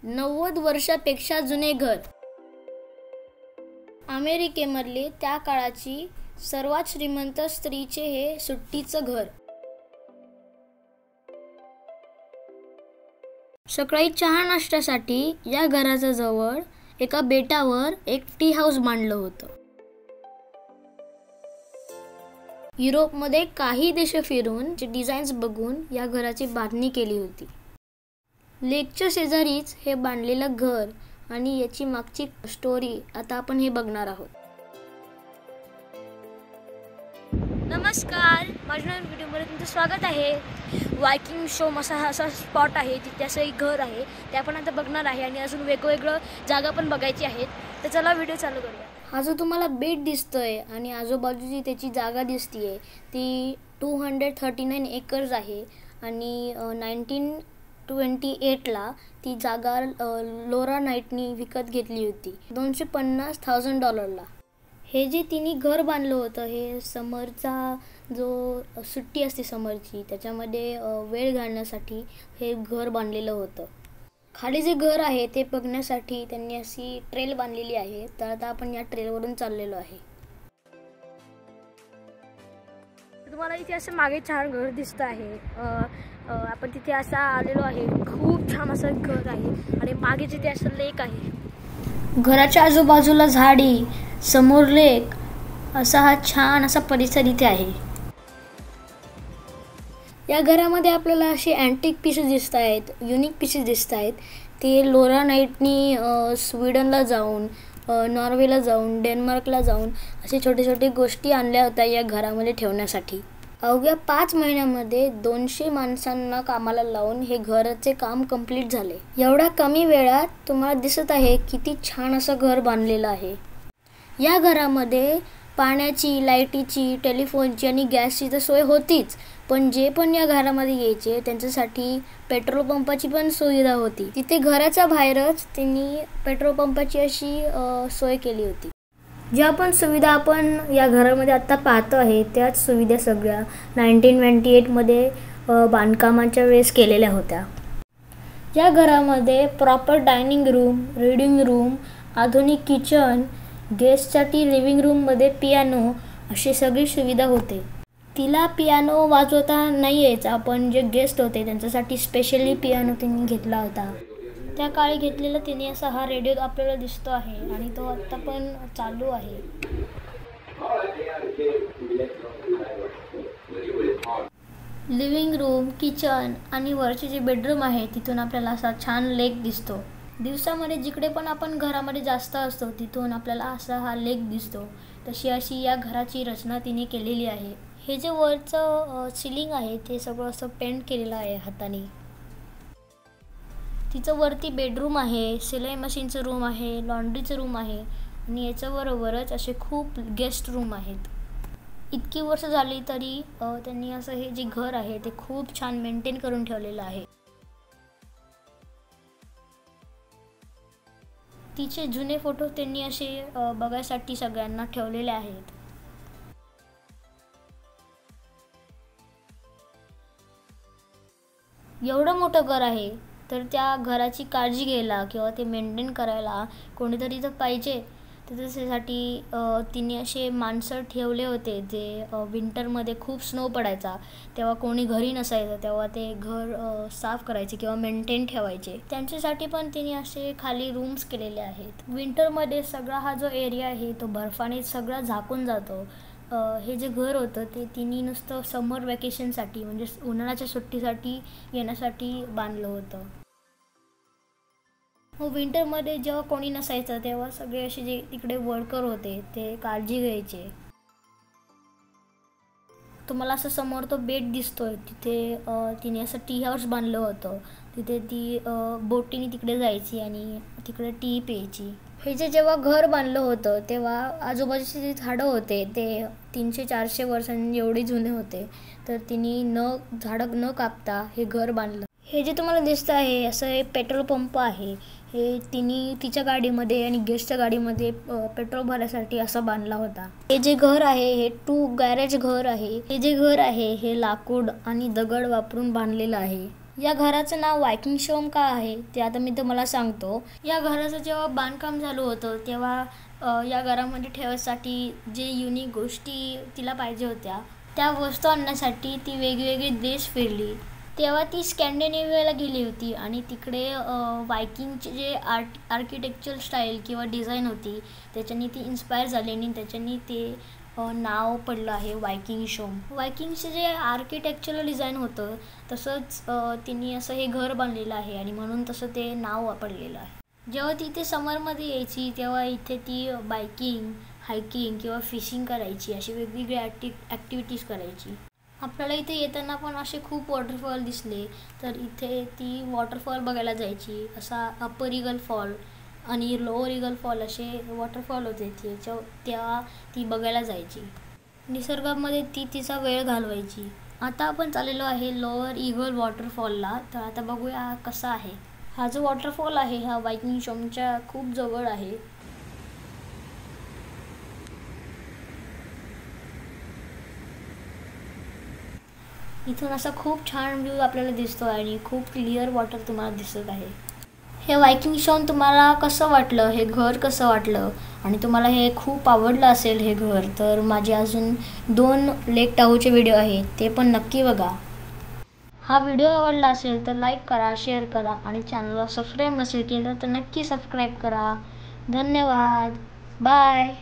90 वर्षापेक्षा जुने घर. अमेरिकेमधले त्या काळाची सर्वात श्रीमंत स्त्रीचे हे सुट्टीचं घर. सकाळी चहा नाश्त्यासाठी या घराच्या जवळ एका बेटावर एक टी हाऊस बांधलं होतं. युरोपमध्ये काही देश फिरून डिझाईन्स बघून या घराची बांधणी केली होती. लेकच्या शेजारीच हे बांधलेलं घर आणि याची मागची स्टोरी आता आपण हे बघणार आहोत. नमस्कार, माझ्या नवीन व्हिडिओमध्ये तुमचं स्वागत आहे. वायकिंग शो असा स्पॉट आहे, तिथे असं एक घर आहे, ते आपण आता बघणार आहे आणि अजून वेगवेगळं जागा पण बघायची आहेत. तर चला व्हिडिओ चालू करूया. हा जो तुम्हाला बेट दिसतोय आणि आजूबाजूची त्याची जागा दिसतीये ती 239 एकर्स आहे आणि 1928ला ती जागा लोरा नाईटनी विकत घेतली होती $250,000. हे जे तिने घर बांधलं होतं हे समरचा जो सुट्टी असते समरची त्याच्यामध्ये वेळ घालण्यासाठी हे घर बांधलेलं होतं. खाली जे घर आहे ते बघण्यासाठी त्यांनी अशी ट्रेल बांधलेली आहे. तर आता आपण या ट्रेलवरून चाललेलो आहे. तुम्हाला इथे असं मागे छान घर दिसतं आहे. आपण तिथे असं आलेलो आहे. खूप छान असं घर आहे आणि मागे तिथे असं लेक आहे. घराच्या आजूबाजूला झाडी, समोर लेक, असा हा छान असा परिसर इथे आहे. या घरामध्ये आपल्याला असे अँटिक पीसेस दिसत आहेत, युनिक पीसेस दिसत आहेत. ते लोरा नाईटनी स्वीडनला जाऊन, नॉर्वेला जाऊन, डेन्मार्कला जाऊन असे छोटे छोटे गोष्टी आणल्या होत्या या घरामध्ये ठेवण्यासाठी. अवघ्या 5 महिन्यामध्ये 200 माणसांना कामाला लावून हे घराचे काम कंप्लीट झाले. एवढ्या कमी वेळात तुम्हाला दिसत आहे किती छान असं घर बांधलेलं आहे. या घरामध्ये पाण्याची, लाईटीची, टेलिफोनची आणि गॅसची तर सोय होतीच, पण जे पण या घरामध्ये यायचे त्यांच्यासाठी पेट्रोल पंपाची पण सुविधा होती. तिथे घराच्या बाहेरच त्यांनी पेट्रोल पंपाची अशी सोय केली होती. ज्या पण सुविधा आपण या घरामध्ये आत्ता पाहतो आहे त्याच सुविधा सगळ्या 1928मध्ये बांधकामाच्या वेळेस केलेल्या होत्या. या घरामध्ये proper dining room, reading room, आधुनिक किचन, गेस्टसाठी लिव्हिंग रूममध्ये पियानो अशी सगळी सुविधा होते. तिला पियानो वाजवता नाही यायचा, पण जे गेस्ट होते त्यांच्यासाठी स्पेशली पियानो त्यांनी घेतला होता. त्या काळी घेतलेला तिने असा हा रेडिओ आपल्याला दिसतो आहे आणि तो आत्ता पण चालू आहे. लिव्हिंग रूम, किचन आणि वरचे जे बेडरूम आहे तिथून आपल्याला असा छान लेक दिसतो. दिवसामध्ये जिकडे पण आपण घरामध्ये जास्त असतो तिथून आपल्याला असा हा लेक दिसतो. तशी अशी या घराची रचना तिने केलेली आहे. हे जे वरचं सिलिंग आहे ते सगळं असं पेंट केलेलं आहे हाताने. तिचं वरती बेडरूम आहे, सिलाई मशीनचं रूम आहे, लॉन्ड्रीचं रूम आहे आणि याच्याबरोबरच असे खूप गेस्ट रूम आहेत. इतकी वर्ष झाली तरी त्यांनी असं हे जे घर आहे ते खूप छान मेंटेन करून ठेवलेलं आहे. तिचे जुने फोटो त्यांनी असे बघायसाठी सगळ्यांना ठेवलेले आहेत. एवढं मोठं घर आहे तर त्या घराची काळजी घ्यायला किंवा ते मेंटेन करायला कोणीतरी तर पाहिजे. तर त्याच्यासाठी तिने असे माणसं ठेवले होते जे विंटरमध्ये खूप स्नो पडायचा तेव्हा कोणी घरी नसायचं तेव्हा ते घर साफ करायचे किंवा मेंटेन ठेवायचे. त्यांच्यासाठी पण तिने असे खाली रूम्स केलेले आहेत. विंटरमध्ये सगळा हा जो एरिया आहे तो बर्फाने सगळा झाकून जातो. हे जे घर होतं ते तिने नुसतं समर वॅकेशनसाठी म्हणजे उन्हाळ्याच्या सुट्टीसाठी येण्यासाठी बांधलं होतं. विंटरमध्ये जेव्हा कोणी नसायचं तेव्हा सगळे असे जे तिकडे वर्कर होते ते काळजी घ्यायचे. तुम्हाला असं समोर तो बेट दिसतोय तिथे तिने असं टी हाऊस बांधलं होतं. तिथे ती बोटीने तिकडे जायची आणि तिकडे टी प्यायची. हे जे जेव्हा घर बांधलं होतं तेव्हा आजूबाजूचे जे झाडं होते ते 300-400 वर्षांनी एवढे जुने होते. तर तिने झाडं न कापता हे घर बांधलं. हे जे तुम्हाला दिसतं आहे असं हे पेट्रोल पंप आहे. हे तिने तिच्या गाडीमध्ये आणि गेस्टच्या गाडीमध्ये पेट्रोल भरण्यासाठी असा बांधला होता. हे जे घर आहे हे 2 गॅरेज घर आहे. हे जे घर आहे हे लाकूड आणि दगड वापरून बांधलेलं आहे. या घराचं नाव वायकिंग शोम का आहे ते आता मी तुम्हाला सांगतो. या घराचं जेव्हा बांधकाम झालं होतं तेव्हा या घरामध्ये ठेवायसाठी जे युनिक गोष्टी तिला पाहिजे होत्या त्या वस्तू आणण्यासाठी ती वेगवेगळे देश फिरली. तेव्हा ती स्कॅन्डिनेव्हियाला गेली होती आणि तिकडे वायकिंगचे जे आर्किटेक्चर स्टाईल किंवा डिझाईन होती त्याच्यानी ती इन्स्पायर झाली आणि त्याच्यानी ते नाव पडलं आहे वायकिंग शोम. वायकिंगचे जे आर्किटेक्चरल डिझाईन होतं तसंच तिने असं हे घर बांधलेलं आहे आणि म्हणून तसं ते नाव पडलेलं आहे. जेव्हा ती इथे समरमध्ये यायची तेव्हा इथे ती बायकिंग, हायकिंग किंवा फिशिंग करायची, अशी वेगवेगळी ॲक्टिव्हिटीज करायची. आपल्याला इथे येताना पण असे खूप वॉटरफॉल दिसले तर इथे ती वॉटरफॉल बघायला जायची. असा अप्पर ईगल फॉल आणि लोअर ईगल फॉल असे वॉटरफॉल होते तेव्हा ती बघायला जायची. निसर्गामध्ये ती तिचा वेळ घालवायची. आता आपण चाललेलो आहे लोअर ईगल वॉटरफॉलला. तर आता बघूया कसा आहे. हा जो वॉटरफॉल आहे हा वायकिंग शोमच्या खूप जवळ आहे. इथून असा खूप छान व्ह्यू आपल्याला दिसतो आणि खूप क्लिअर वॉटर तुम्हाला दिसत आहे. हे वायकिंग शोम तुम्हाला कसं वाटलं, हे घर कसं वाटलं आणि तुम्हाला हे खूप आवडलं असेल हे घर तर माझे अजून 2 लेक टाहूचे व्हिडिओ आहेत ते पण नक्की बघा. हा व्हिडिओ आवडला असेल तर लाईक करा, शेअर करा आणि चॅनलला सबस्क्राईब नसेल केलं तर नक्की सबस्क्राईब करा. धन्यवाद. बाय.